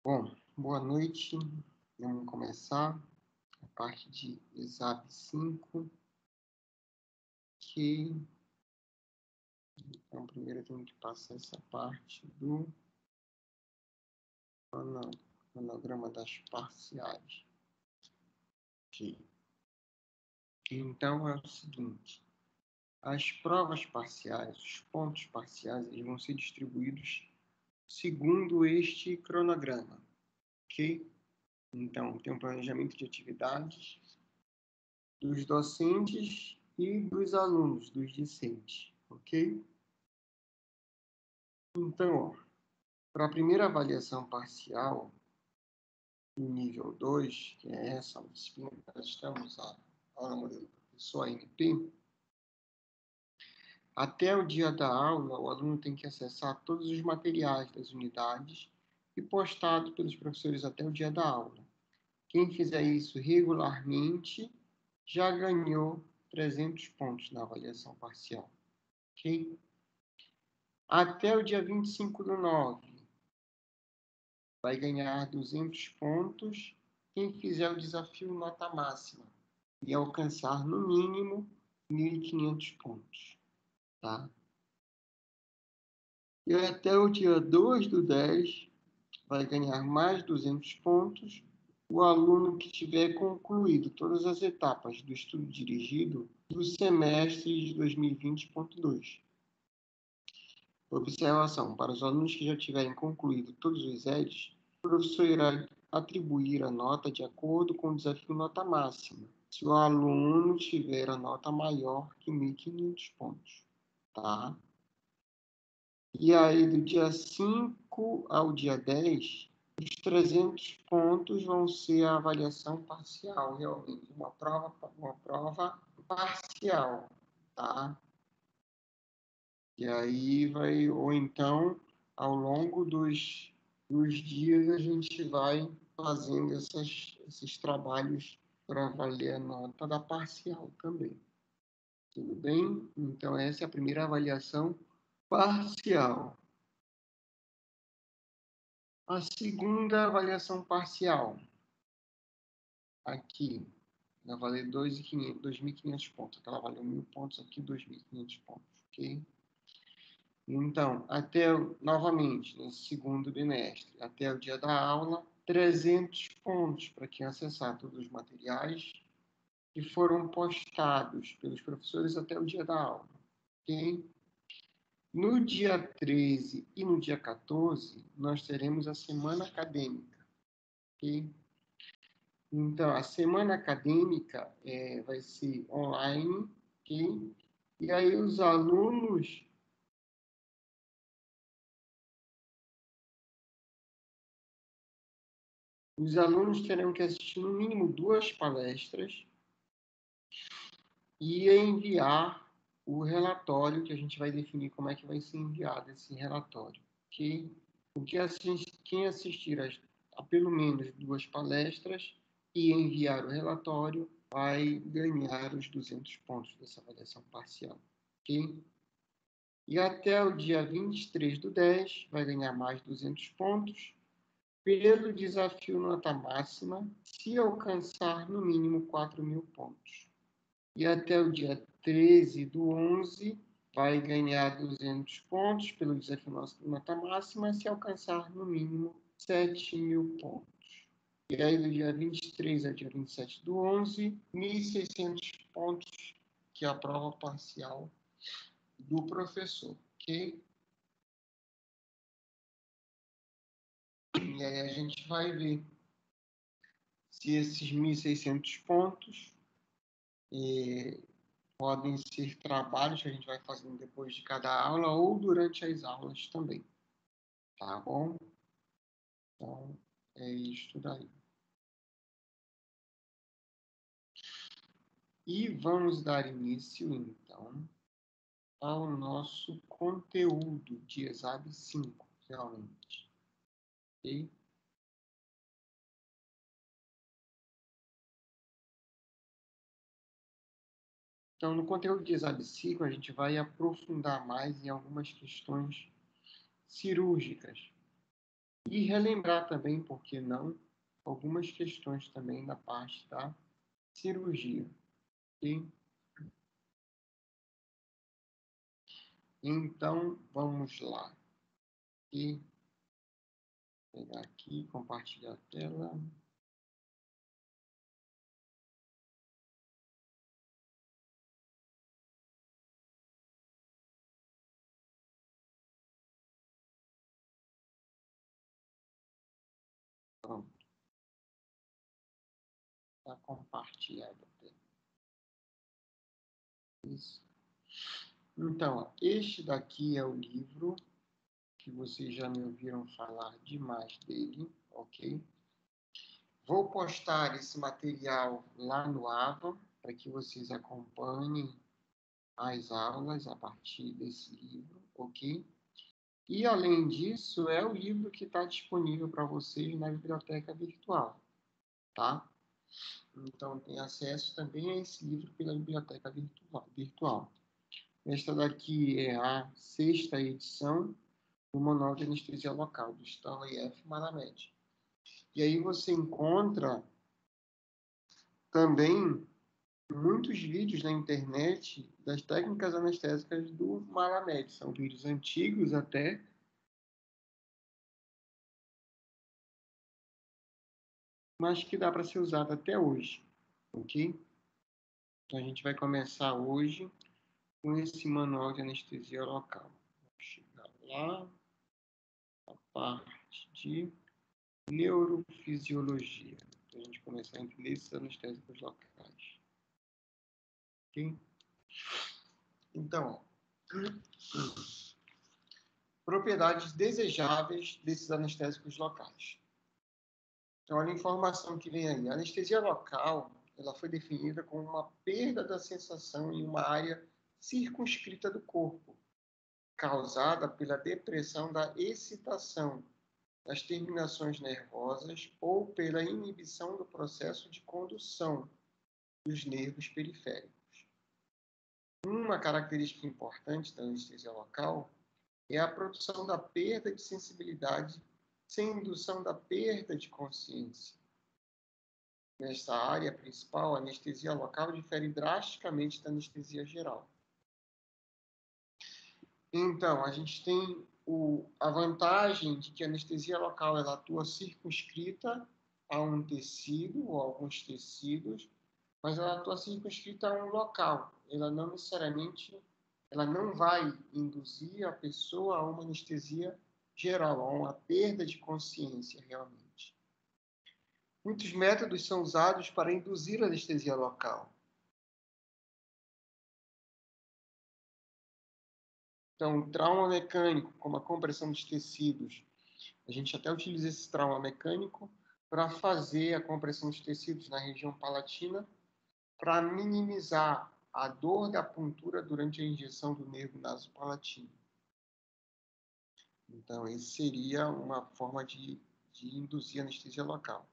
Bom, boa noite. Vamos começar a parte de ESAB 5, que então primeiro eu tenho que passar essa parte do cronograma das parciais. Ok. Então é o seguinte, as provas parciais, os pontos parciais, eles vão ser distribuídos segundo este cronograma, ok? Então, tem um planejamento de atividades dos docentes e dos alunos, dos discentes, ok? Então, para a primeira avaliação parcial, no nível 2, que é essa disciplina que nós estamos, a aula modelo professor, ANP, até o dia da aula, o aluno tem que acessar todos os materiais das unidades e postado pelos professores até o dia da aula. Quem fizer isso regularmente já ganhou 300 pontos na avaliação parcial, ok? Até o dia 25/9, vai ganhar 200 pontos quem fizer o desafio nota máxima e alcançar, no mínimo, 1.500 pontos. Tá? E até o dia 2/10, vai ganhar mais 200 pontos o aluno que tiver concluído todas as etapas do estudo dirigido do semestre de 2020.2. Observação: para os alunos que já tiverem concluído todos os EDs, o professor irá atribuir a nota de acordo com o desafio nota máxima, se o aluno tiver a nota maior que 1.500 pontos. Tá? E aí, do dia 5 ao dia 10, os 300 pontos vão ser a avaliação parcial, realmente, uma prova parcial, tá? E aí vai, ou então, ao longo dos dias, a gente vai fazendo esses trabalhos para avaliar a nota da parcial também. Tudo bem? Então, essa é a primeira avaliação parcial. A segunda avaliação parcial, aqui, vai valer 2.500 pontos. Aquela valeu 1.000 pontos, aqui 2.500 pontos, ok? Então, novamente, nesse segundo bimestre, até o dia da aula, 300 pontos para quem acessar todos os materiais que foram postados pelos professores até o dia da aula, ok? No dia 13 e no dia 14, nós teremos a semana acadêmica, ok? Então, a semana acadêmica vai ser online, ok? E aí os alunos terão que assistir no mínimo 2 palestras e enviar o relatório, que a gente vai definir como é que vai ser enviado esse relatório, ok? Quem assistir a pelo menos 2 palestras e enviar o relatório vai ganhar os 200 pontos dessa avaliação parcial, ok? E até o dia 23/10 vai ganhar mais 200 pontos pelo desafio nota máxima, se alcançar no mínimo 4.000 pontos. E até o dia 13/11 vai ganhar 200 pontos pelo desafio nota máxima, se alcançar no mínimo 7.000 pontos. E aí, do dia 23 ao dia 27/11, 1.600 pontos, que é a prova parcial do professor, ok? E aí a gente vai ver se esses 1.600 pontos podem ser trabalhos que a gente vai fazendo depois de cada aula ou durante as aulas também, tá bom? Então, é isso daí. E vamos dar início, então, ao nosso conteúdo de ESAB 5, realmente. Ok? Então, no conteúdo de ESAB 5, a gente vai aprofundar mais em algumas questões cirúrgicas, E relembrar também, por que não, algumas questões também da parte da cirurgia. Ok? Então, vamos lá. E pegar aqui, compartilhar a tela. Pronto, está compartilhado a tela. Isso. Então, ó, este daqui é o livro que vocês já me ouviram falar demais dele, ok? Vou postar esse material lá no AVA para que vocês acompanhem as aulas a partir desse livro, ok? E, além disso, é o livro que está disponível para vocês na biblioteca virtual, tá? Então, tem acesso também a esse livro pela biblioteca virtual. Esta daqui é a 6ª edição do Manual de Anestesia Local, do Stanley F. Malamed. E aí você encontra também muitos vídeos na internet das técnicas anestésicas do Malamed. São vídeos antigos até, mas que dá para ser usado até hoje, ok? Então, a gente vai começar hoje com esse manual de anestesia local. Vamos chegar lá, a parte de neurofisiologia, para a gente começar a entender esses anestésicos locais. Ok? Então, propriedades desejáveis desses anestésicos locais. Então, olha a informação que vem aí. A anestesia local, ela foi definida como uma perda da sensação em uma área circunscrita do corpo, causada pela depressão da excitação das terminações nervosas ou pela inibição do processo de condução dos nervos periféricos. Uma característica importante da anestesia local é a produção da perda de sensibilidade sem indução da perda de consciência. Nesta área principal, a anestesia local difere drasticamente da anestesia geral. Então, a gente tem a vantagem de que a anestesia local ela atua circunscrita a um tecido ou alguns tecidos, mas ela atua circunscrita a um local. Ela não necessariamente, ela não vai induzir a pessoa a uma anestesia geral, a uma perda de consciência realmente. Muitos métodos são usados para induzir a anestesia local. Então, trauma mecânico, como a compressão dos tecidos, a gente até utiliza esse trauma mecânico para fazer a compressão dos tecidos na região palatina, para minimizar a dor da puntura durante a injeção do nervo nasopalatino. Então, esse seria uma forma de induzir anestesia local.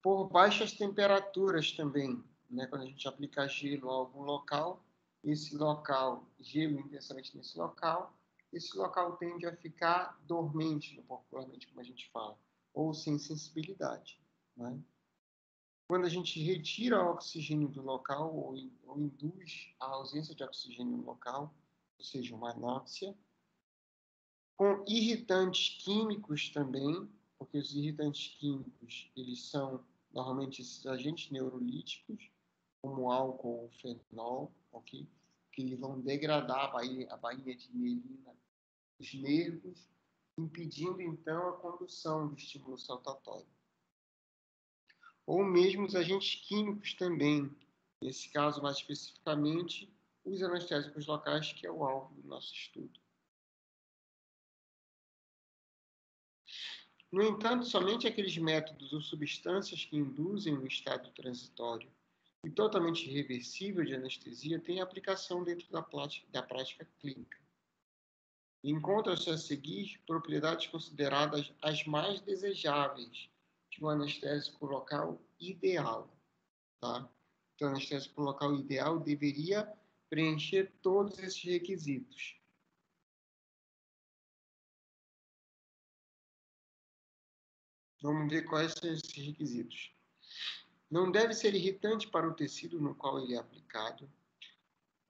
Por baixas temperaturas também, né? Quando a gente aplica gelo a algum local, esse local, gelo intensamente nesse local, esse local tende a ficar dormente, popularmente, como a gente fala, ou sem sensibilidade, né? Quando a gente retira o oxigênio do local ou induz a ausência de oxigênio no local, ou seja, uma anóxia, com irritantes químicos também, porque os irritantes químicos, eles são normalmente esses agentes neurolíticos, como álcool ou fenol, ok? Que vão degradar a bainha de mielina dos nervos, impedindo então a condução do estímulo saltatório. Ou mesmo os agentes químicos também, nesse caso mais especificamente, os anestésicos locais, que é o alvo do nosso estudo. No entanto, somente aqueles métodos ou substâncias que induzem um estado transitório e totalmente irreversível de anestesia têm aplicação dentro da prática clínica. Encontram-se a seguir propriedades consideradas as mais desejáveis de um anestésico local ideal. Tá? Então, o anestésico local ideal deveria preencher todos esses requisitos. Vamos ver quais são esses requisitos. Não deve ser irritante para o tecido no qual ele é aplicado.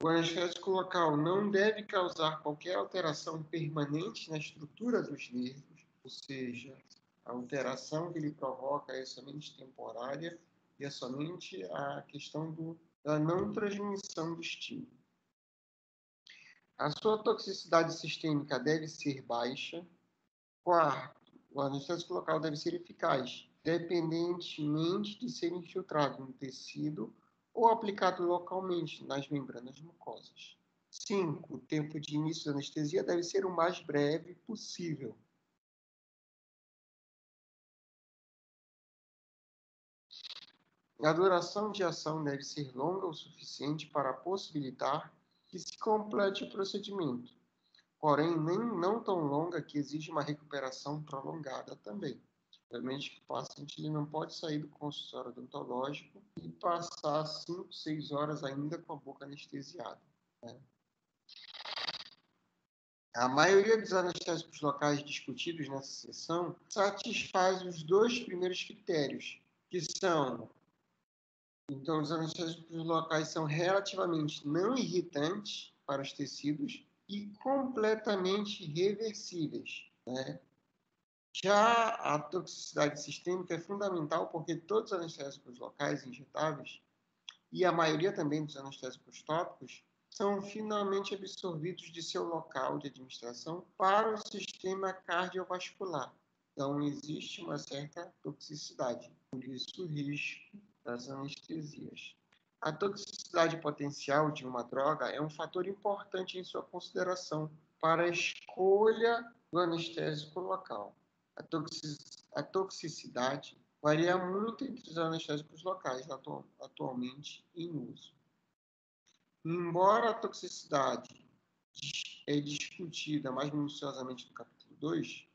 O anestésico local não deve causar qualquer alteração permanente na estrutura dos nervos, ou seja, a alteração que ele provoca é somente temporária e é somente a questão da não transmissão do estímulo. A sua toxicidade sistêmica deve ser baixa. Quarto, o anestésico local deve ser eficaz, independentemente de ser infiltrado no tecido ou aplicado localmente nas membranas mucosas. 5. O tempo de início da anestesia deve ser o mais breve possível. A duração de ação deve ser longa o suficiente para possibilitar que se complete o procedimento, porém não tão longa que exija uma recuperação prolongada também. Obviamente que o paciente ele não pode sair do consultório odontológico e passar 5, 6 horas ainda com a boca anestesiada, né? A maioria dos anestésicos locais discutidos nessa sessão satisfaz os dois primeiros critérios, que são, então, os anestésicos locais são relativamente não irritantes para os tecidos e completamente reversíveis, né? Já a toxicidade sistêmica é fundamental porque todos os anestésicos locais injetáveis e a maioria também dos anestésicos tópicos são finalmente absorvidos de seu local de administração para o sistema cardiovascular. Então, existe uma certa toxicidade, por isso o risco das anestesias. A toxicidade potencial de uma droga é um fator importante em sua consideração para a escolha do anestésico local. A toxicidade varia muito entre os anestésicos locais atualmente em uso. Embora a toxicidade é discutida mais minuciosamente no capítulo 2,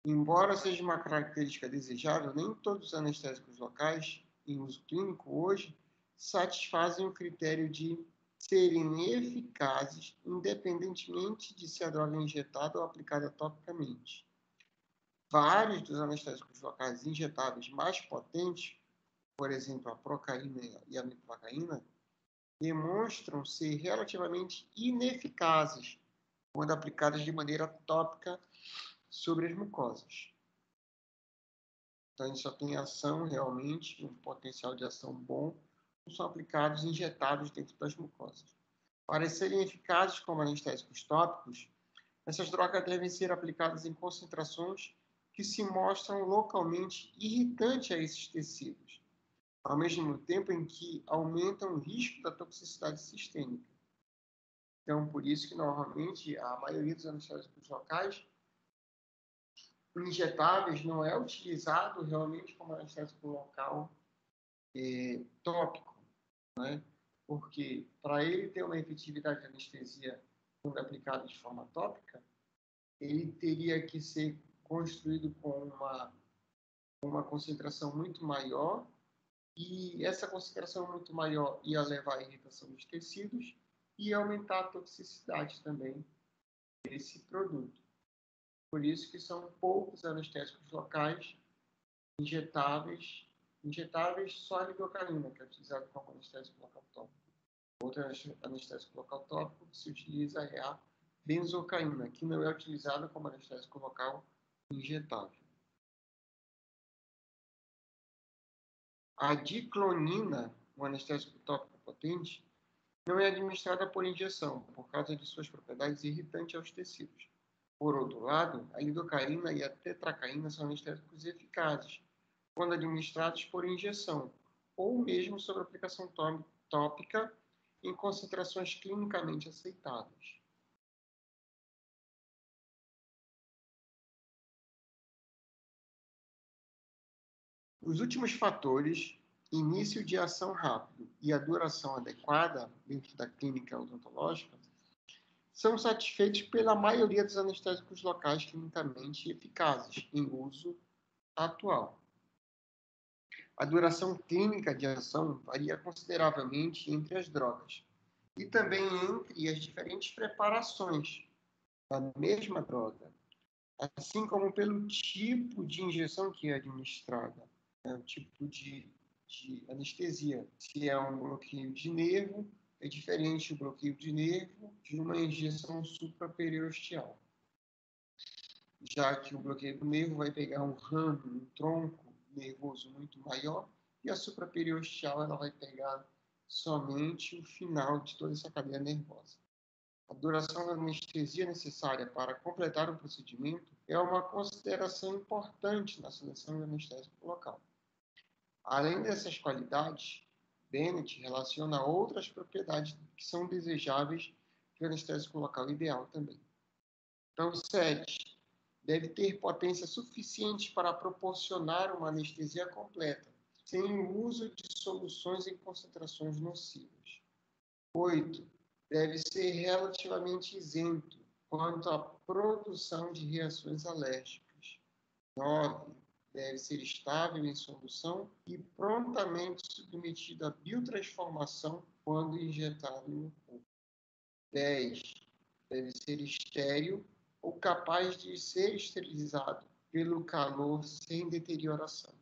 embora seja uma característica desejável, nem todos os anestésicos locais em uso clínico hoje satisfazem o critério de serem eficazes independentemente de se a droga é injetada ou aplicada topicamente. Vários dos anestésicos locais injetáveis mais potentes, por exemplo, a procaína e a miplacaína, demonstram ser relativamente ineficazes quando aplicadas de maneira tópica sobre as mucosas. Então, eles só têm ação realmente, um potencial de ação bom, quando são aplicados injetados dentro das mucosas. Para serem eficazes como anestésicos tópicos, essas drogas devem ser aplicadas em concentrações que se mostram localmente irritantes a esses tecidos, ao mesmo tempo em que aumentam o risco da toxicidade sistêmica. Então, por isso que normalmente a maioria dos anestésicos locais injetáveis não é utilizado realmente como anestésico local tópico, né? Porque para ele ter uma efetividade de anestesia quando aplicado de forma tópica, ele teria que ser construído com uma concentração muito maior, e essa concentração muito maior ia levar à irritação dos tecidos e aumentar a toxicidade também desse produto. Por isso que são poucos anestésicos locais injetáveis só a lidocaína, que é utilizado como anestésico local tópico. Outro anestésico local tópico que se utiliza é a benzocaína, que não é utilizada como anestésico local injetável. A diclonina, um anestésico tópico potente, não é administrada por injeção, por causa de suas propriedades irritantes aos tecidos. Por outro lado, a lidocaína e a tetracaína são anestésicos eficazes, quando administrados por injeção, ou mesmo sob aplicação tópica em concentrações clinicamente aceitáveis. Os últimos fatores, início de ação rápido e a duração adequada dentro da clínica odontológica, são satisfeitos pela maioria dos anestésicos locais clinicamente eficazes em uso atual. A duração clínica de ação varia consideravelmente entre as drogas e também entre as diferentes preparações da mesma droga. assim como pelo tipo de injeção que é administrada, o tipo de anestesia. Se é um bloqueio de nervo, é diferente o bloqueio de nervo de uma injeção supraperiosteal, já que o bloqueio do nervo vai pegar um ramo, um tronco nervoso muito maior, e a supraperiosteal ela vai pegar somente o final de toda essa cadeia nervosa. A duração da anestesia necessária para completar o procedimento é uma consideração importante na seleção do anestésico local. Além dessas qualidades, Bennett relaciona outras propriedades que são desejáveis do anestésico local ideal também. Então, 7. Deve ter potência suficiente para proporcionar uma anestesia completa, sem o uso de soluções em concentrações nocivas. 8. Deve ser relativamente isento quanto à produção de reações alérgicas. 9. Deve ser estável em solução e prontamente submetido à biotransformação quando injetado no corpo. 10. Deve ser estéril ou capaz de ser esterilizado pelo calor sem deterioração.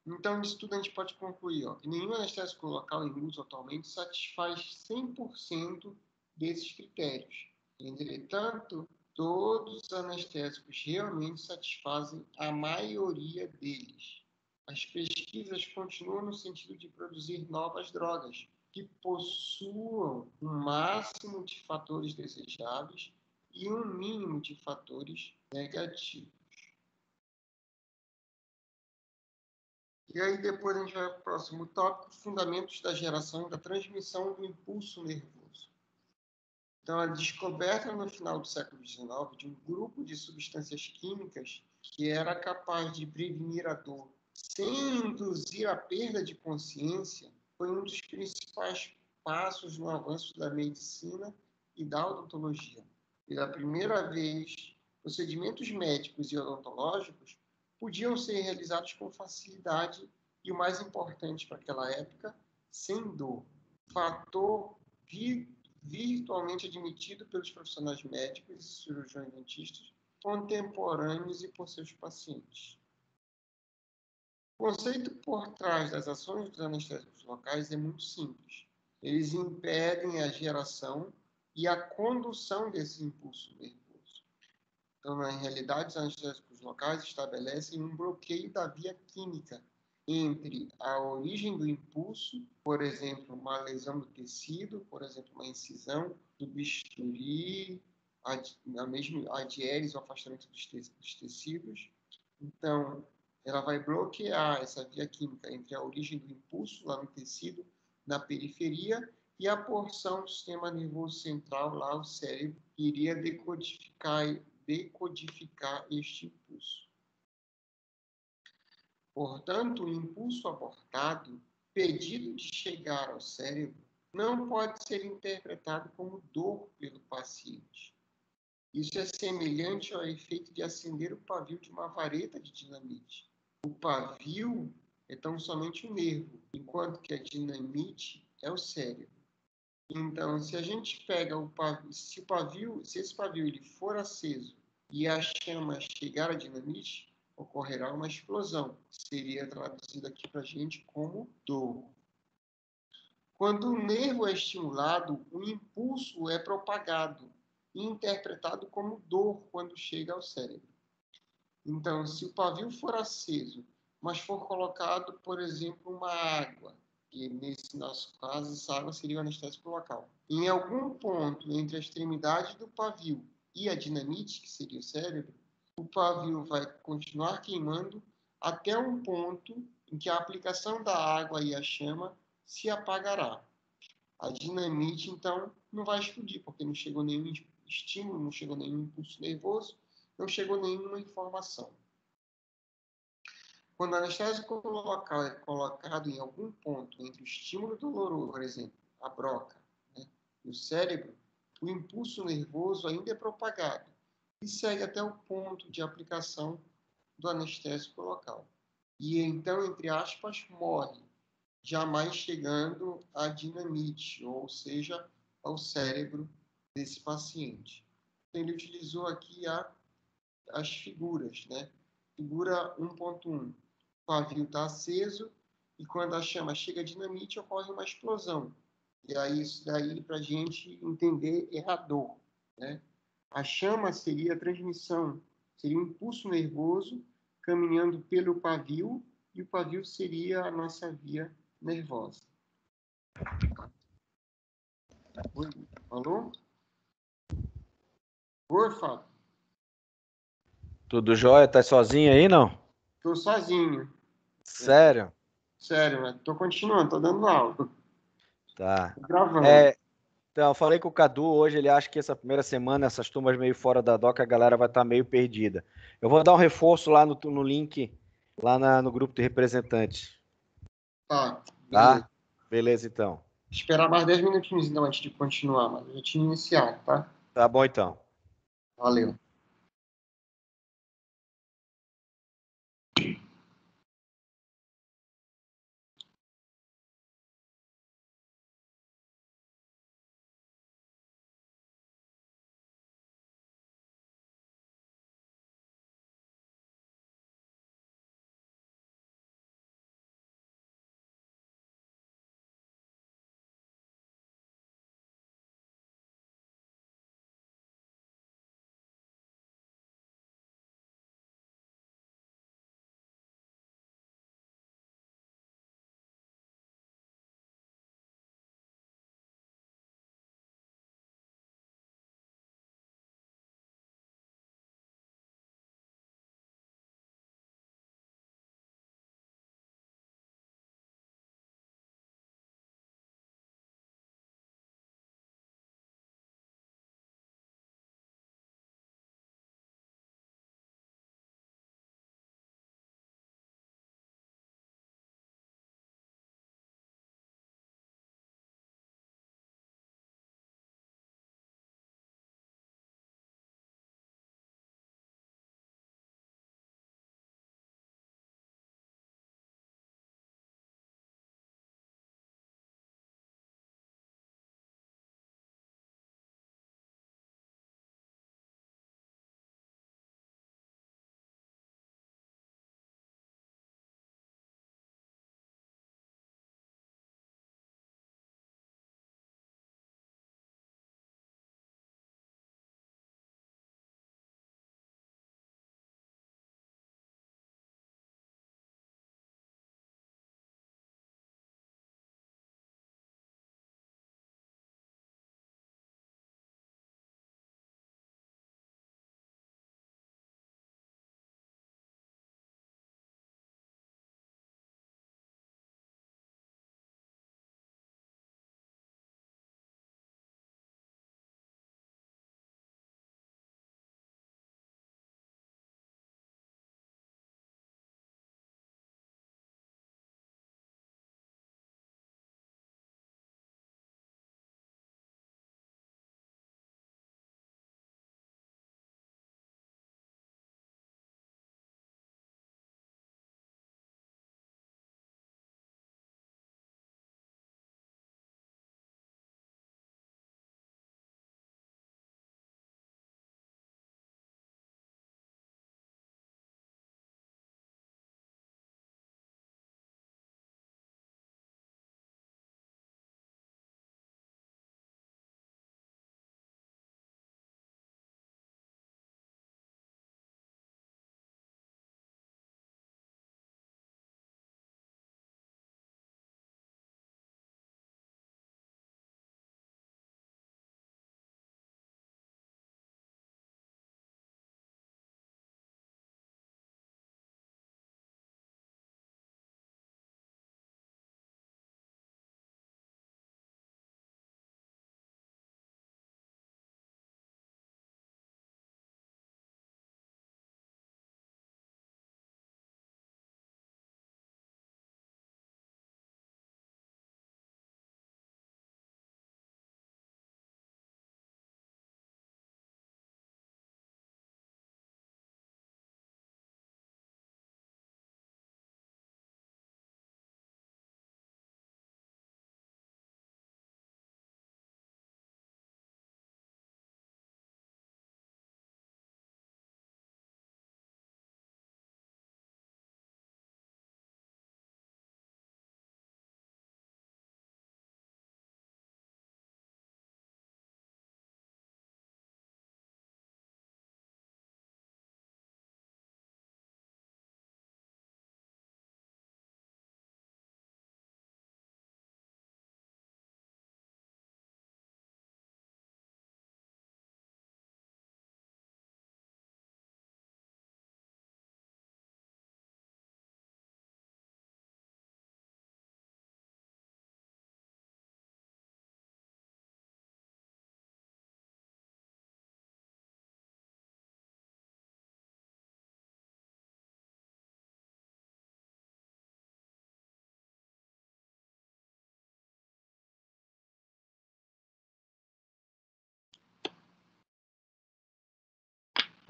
Então, disso tudo a gente pode concluir que nenhum anestésico local em uso atualmente satisfaz 100% desses critérios. Entretanto, todos os anestésicos realmente satisfazem a maioria deles. As pesquisas continuam no sentido de produzir novas drogas que possuam um máximo de fatores desejáveis e um mínimo de fatores negativos. E aí depois a gente vai para o próximo tópico, fundamentos da geração e da transmissão do impulso nervoso. Então, a descoberta no final do século XIX de um grupo de substâncias químicas que era capaz de prevenir a dor sem induzir a perda de consciência foi um dos principais passos no avanço da medicina e da odontologia. Pela primeira vez, procedimentos médicos e odontológicos podiam ser realizados com facilidade e, o mais importante para aquela época, sem dor. Fator virtualmente admitido pelos profissionais médicos e cirurgiões dentistas contemporâneos e por seus pacientes. O conceito por trás das ações dos anestésicos locais é muito simples. Eles impedem a geração e a condução desse impulso nervoso. Então, na realidade, os anestésicos locais estabelecem um bloqueio da via química entre a origem do impulso, por exemplo, uma lesão do tecido, por exemplo, uma incisão, do bisturi, a diérese, o afastamento dos tecidos. Então, ela vai bloquear essa via química entre a origem do impulso, lá no tecido, na periferia, e a porção do sistema nervoso central, lá o cérebro, que iria decodificar este impulso. Portanto, o impulso abortado, pedido de chegar ao cérebro, não pode ser interpretado como dor pelo paciente. Isso é semelhante ao efeito de acender o pavio de uma vareta de dinamite. O pavio é tão somente um nervo, enquanto que a dinamite é o cérebro. Então, se a gente pega o pavio, se esse pavio ele for aceso e a chama chegar à dinamite, ocorrerá uma explosão. Seria traduzido aqui para a gente como dor. Quando o nervo é estimulado, o impulso é propagado e interpretado como dor quando chega ao cérebro. Então, se o pavio for aceso, mas for colocado, por exemplo, uma água, e nesse nosso caso, essa água seria o anestésico local, em algum ponto entre a extremidade do pavio e a dinamite, que seria o cérebro, o pavio vai continuar queimando até um ponto em que a aplicação da água e a chama se apagará. A dinamite, então, não vai explodir, porque não chegou nenhum estímulo, não chegou nenhum impulso nervoso, não chegou nenhuma informação. Quando o anestésico local é colocado em algum ponto entre o estímulo doloroso, por exemplo, a broca, e o cérebro, o impulso nervoso ainda é propagado e segue até o ponto de aplicação do anestésico local. E então, entre aspas, morre, jamais chegando à dinamite, ou seja, ao cérebro desse paciente. Então, ele utilizou aqui as figuras, né? Figura 1.1, o pavio está aceso e quando a chama chega a dinamite ocorre uma explosão. E aí isso daí para a gente entender é a dor, né? A chama seria a transmissão, seria um impulso nervoso caminhando pelo pavio e o pavio seria a nossa via nervosa. Oi, alô? Oi, Fábio. Tudo jóia? Tá sozinho aí, não? Estou sozinho. Sério? Sério, né? Estou continuando, estou dando aula. Tá. Tô gravando. Então, eu falei com o Cadu hoje, ele acha que essa primeira semana, essas turmas meio fora da doca, a galera vai estar meio perdida. Eu vou dar um reforço lá no link, lá no grupo de representantes. Tá, beleza. Tá? Beleza, então. Esperar mais 10 minutinhos então, antes de continuar, mas eu já tinha iniciado, tá? Tá bom, então. Valeu.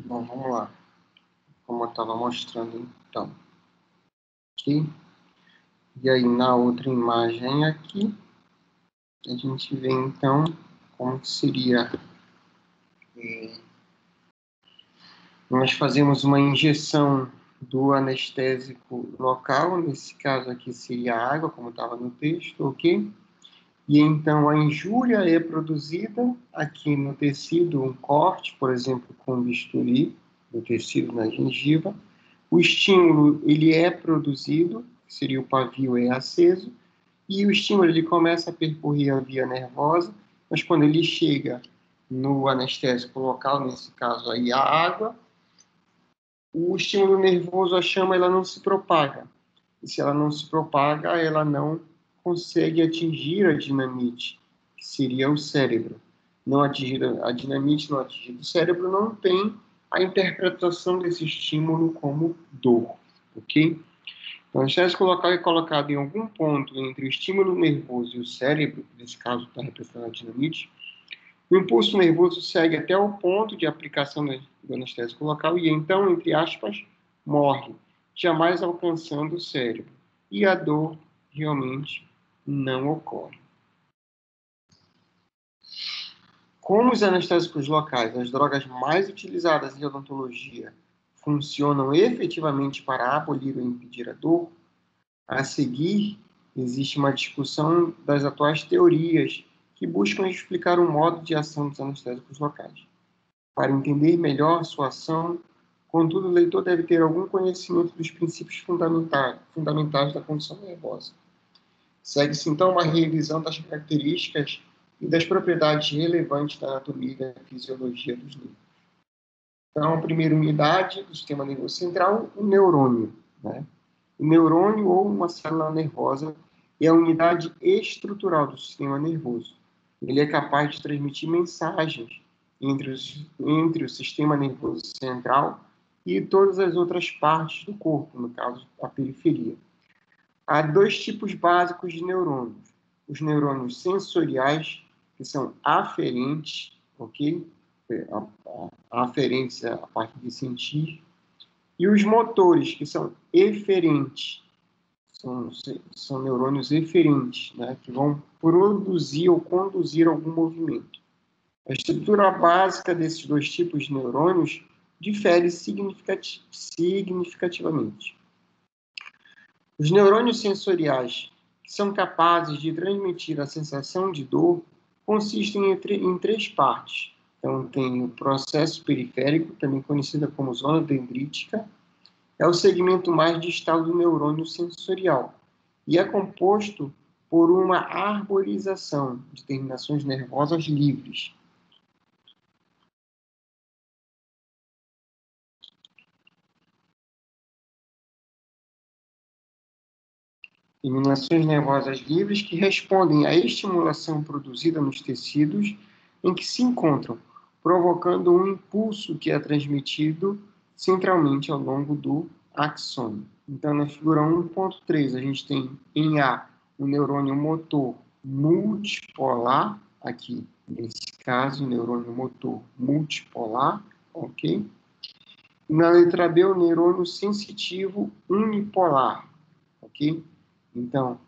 Bom, vamos lá. Como eu estava mostrando, então. Aqui. E aí, na outra imagem aqui, a gente vê, então, como que seria... Nós fazemos uma injeção do anestésico local, nesse caso aqui seria água, como estava no texto, ok? E então a injúria é produzida aqui no tecido, um corte, por exemplo, com bisturi, no tecido na gengiva. O estímulo, ele é produzido, que seria o pavio é aceso, e o estímulo ele começa a percorrer a via nervosa, mas quando ele chega no anestésico local, nesse caso aí a água, o estímulo nervoso, a chama, ela não se propaga. E se ela não se propaga, ela não consegue atingir a dinamite, que seria o cérebro. Não atingir a dinamite, não atingir o cérebro, não tem a interpretação desse estímulo como dor, ok? Então, o anestésico local é colocado em algum ponto entre o estímulo nervoso e o cérebro, nesse caso está representando a dinamite. O impulso nervoso segue até o ponto de aplicação do anestésico local e então, entre aspas, morre, jamais alcançando o cérebro. E a dor realmente não ocorre. Como os anestésicos locais, as drogas mais utilizadas em odontologia, funcionam efetivamente para abolir ou impedir a dor, a seguir existe uma discussão das atuais teorias que buscam explicar o modo de ação dos anestésicos locais. Para entender melhor sua ação, contudo, o leitor deve ter algum conhecimento dos princípios fundamentais da condição nervosa. Segue-se, então, uma revisão das características e das propriedades relevantes da anatomia e da fisiologia dos nervos. Então, a primeira unidade do sistema nervoso central, o neurônio. Né? O neurônio, ou uma célula nervosa, é a unidade estrutural do sistema nervoso. Ele é capaz de transmitir mensagens entre o sistema nervoso central e todas as outras partes do corpo, no caso, a periferia. Há dois tipos básicos de neurônios. Os neurônios sensoriais, que são aferentes, ok? A aferência é a parte de sentir. E os motores, que são eferentes. São neurônios eferentes, né? Que vão produzir ou conduzir algum movimento. A estrutura básica desses dois tipos de neurônios difere significativamente. Os neurônios sensoriais, que são capazes de transmitir a sensação de dor, consistem em três partes. Então, tem o processo periférico, também conhecido como zona dendrítica, é o segmento mais distal do neurônio sensorial e é composto por uma arborização de terminações nervosas livres. Terminações nervosas livres que respondem à estimulação produzida nos tecidos em que se encontram, provocando um impulso que é transmitido centralmente ao longo do axônio. Então, na figura 1.3, a gente tem em A o neurônio motor multipolar, aqui nesse caso, o neurônio motor multipolar, ok? Na letra B, o neurônio sensitivo unipolar, ok? Então,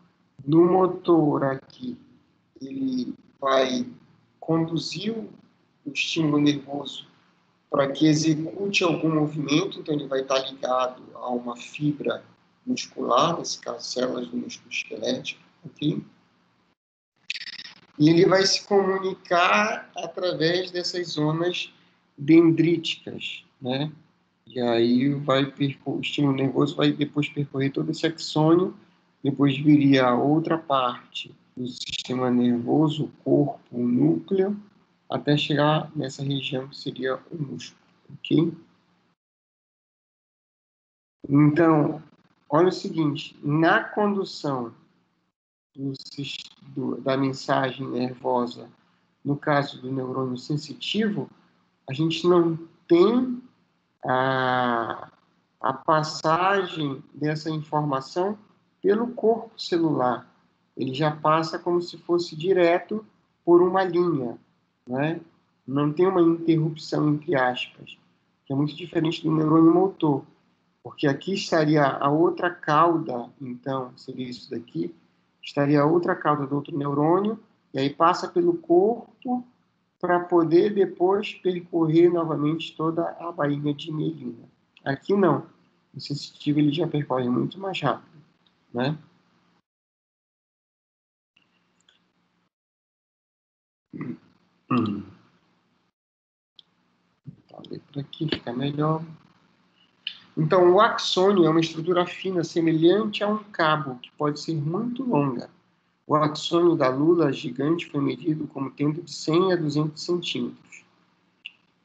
no motor aqui, ele vai conduzir o estímulo nervoso para que execute algum movimento, então ele vai estar ligado a uma fibra muscular, nesse caso, células do músculo esquelético, ok? E ele vai se comunicar através dessas zonas dendríticas, né? E aí o estímulo nervoso vai depois percorrer todo esse axônio, depois viria a outra parte do sistema nervoso, o corpo, o núcleo, até chegar nessa região que seria o músculo, ok? Então, olha o seguinte, na condução da mensagem nervosa, no caso do neurônio sensitivo, a gente não tem a passagem dessa informação pelo corpo celular. Ele já passa como se fosse direto por uma linha, né? Não tem uma interrupção entre aspas. que é muito diferente do neurônio motor, porque aqui estaria a outra cauda, então, seria isso daqui, estaria a outra cauda do outro neurônio, e aí passa pelo corpo para poder depois percorrer novamente toda a bainha de mielina. Aqui não. O sensitivo ele já percorre muito mais rápido, né? Então, a letra aqui fica melhor. Então, o axônio é uma estrutura fina semelhante a um cabo, que pode ser muito longa. O axônio da lula gigante foi medido como tendo de 100 a 200 centímetros.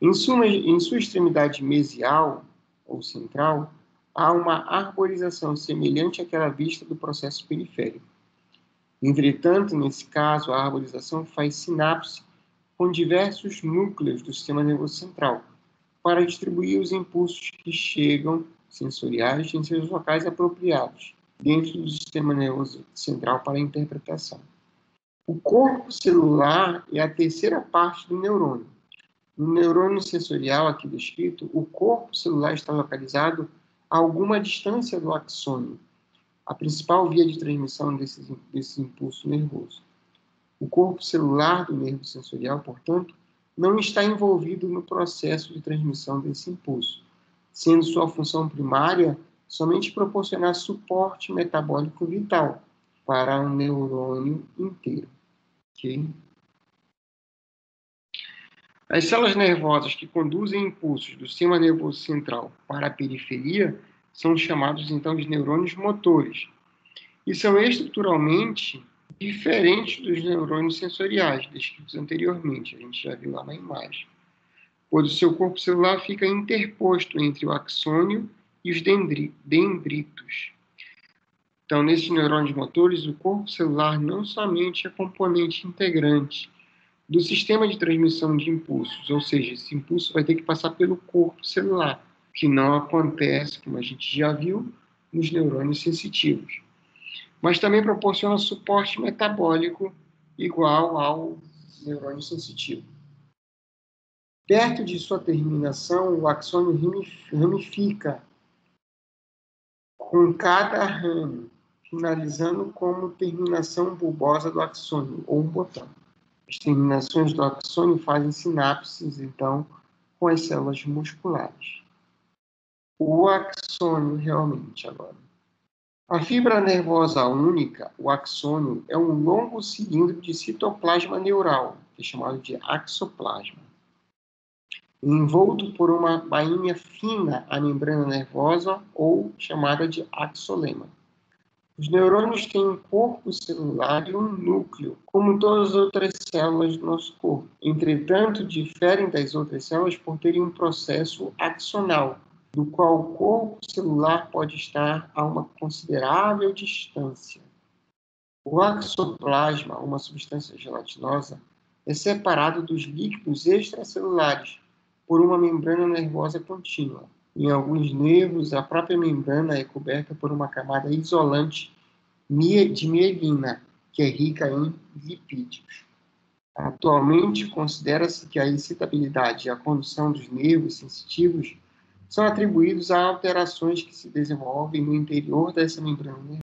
Em sua extremidade mesial, ou central, há uma arborização semelhante àquela vista do processo periférico. Entretanto, nesse caso, a arborização faz sinapse com diversos núcleos do sistema nervoso central, para distribuir os impulsos que chegam sensoriais em seus locais apropriados, dentro do sistema nervoso central para a interpretação. O corpo celular é a terceira parte do neurônio. No neurônio sensorial aqui descrito, o corpo celular está localizado a alguma distância do axônio, a principal via de transmissão desse impulso nervoso. O corpo celular do nervo sensorial, portanto, não está envolvido no processo de transmissão desse impulso, sendo sua função primária somente proporcionar suporte metabólico vital para o neurônio inteiro. Okay? As células nervosas que conduzem impulsos do sistema nervoso central para a periferia são chamados, então, de neurônios motores, e são estruturalmente diferentes dos neurônios sensoriais descritos anteriormente, a gente já viu lá na imagem, pois o seu corpo celular fica interposto entre o axônio e os dendritos. Então, nesses neurônios motores, o corpo celular não somente é componente integrante do sistema de transmissão de impulsos, ou seja, esse impulso vai ter que passar pelo corpo celular, que não acontece, como a gente já viu, nos neurônios sensitivos, mas também proporciona suporte metabólico igual ao neurônio sensitivo. Perto de sua terminação, o axônio ramifica com cada ramo, finalizando como terminação bulbosa do axônio, ou um botão. As terminações do axônio fazem sinapses, então, com as células musculares. O axônio, realmente, agora. A fibra nervosa única, o axônio, é um longo cilindro de citoplasma neural, que é chamado de axoplasma, envolto por uma bainha fina à membrana nervosa, ou chamada de axolema. Os neurônios têm um corpo celular e um núcleo, como todas as outras células do nosso corpo. Entretanto, diferem das outras células por terem um processo axonal, do qual o corpo celular pode estar a uma considerável distância. O axoplasma, uma substância gelatinosa, é separado dos líquidos extracelulares por uma membrana nervosa contínua. Em alguns nervos, a própria membrana é coberta por uma camada isolante de mielina, que é rica em lipídios. Atualmente, considera-se que a excitabilidade e a condução dos nervos sensitivos são atribuídos a alterações que se desenvolvem no interior dessa membrana nervosa.